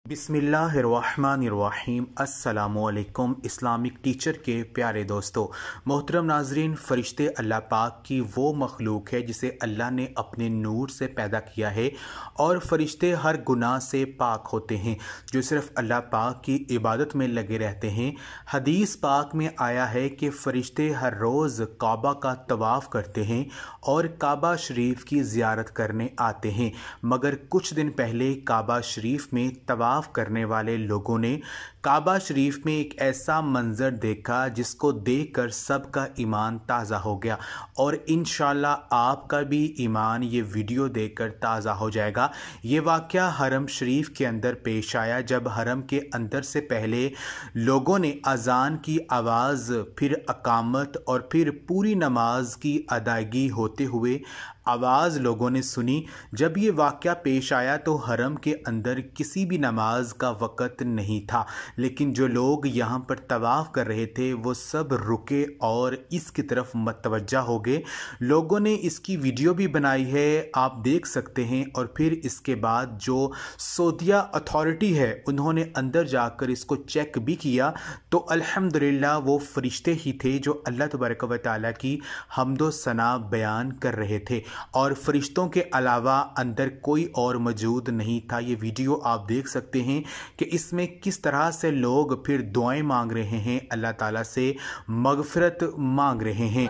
बिस्मिल्लाहिर्रहमानिर्रहीम। अस्सलामुअलैकुम। Islamic teacher के प्यारे दोस्तों, मोहतरम नाजरीन, फ़रिश्ते अल्लाह पाक की वो मखलूक है जिसे अल्लाह ने अपने नूर से पैदा किया है और फ़रिश्ते हर गुनाह से पाक होते हैं जो सिर्फ़ अल्लाह पाक की इबादत में लगे रहते हैं। हदीस पाक में आया है कि फ़रिश्ते हर रोज़ काबा का तवाफ़ करते हैं और काबा शरीफ की ज़ियारत करने आते हैं, मगर कुछ दिन पहले काबा शरीफ में तवाफ़ करने वाले लोगों ने काबा शरीफ में एक ऐसा मंजर देखा जिसको देखकर सबका ईमान ताज़ा हो गया और इंशाल्लाह आपका भी ईमान ये वीडियो देखकर ताज़ा हो जाएगा। ये वाक़या हरम शरीफ के अंदर पेश आया जब हरम के अंदर से पहले लोगों ने अज़ान की आवाज़, फिर अकामत और फिर पूरी नमाज की अदायगी होते हुए आवाज़ लोगों ने सुनी। जब ये वाक़या पेश आया तो हरम के अंदर किसी भी नमाज का वक़्त नहीं था, लेकिन जो लोग यहाँ पर तवाफ़ कर रहे थे वो सब रुके और इसकी तरफ मतवज्जा हो गए। लोगों ने इसकी वीडियो भी बनाई है, आप देख सकते हैं। और फिर इसके बाद जो सऊदीया अथॉरिटी है उन्होंने अंदर जाकर इसको चेक भी किया तो अल्हम्दुलिल्लाह वो फ़रिश्ते ही थे जो अल्लाह तबारक व तआला की हम्दो सना बयान कर रहे थे और फ़रिश्तों के अलावा अंदर कोई और मौजूद नहीं था। ये वीडियो आप देख सकते हैं कि इसमें किस तरह से लोग फिर दुआएं मांग रहे हैं, अल्लाह ताला से मगफ़िरत मांग रहे हैं।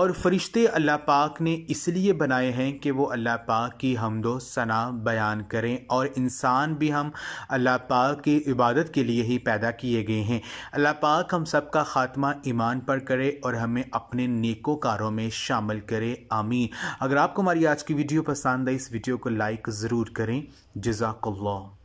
और फ़रिश्ते अल्लाह पाक ने इसलिए बनाए हैं कि वो अल्लाह पाक की हम्दो सना बयान करें और इंसान भी हम अल्लाह पाक की इबादत के लिए ही पैदा किए गए हैं। अल्लाह पाक हम सब का ख़ात्मा ईमान पर करे और हमें अपने नेकोकारों में शामिल करे, आमीन। अगर आपको हमारी आज की वीडियो पसंद आई, इस वीडियो को लाइक ज़रूर करें। जज़ाकल्लाह।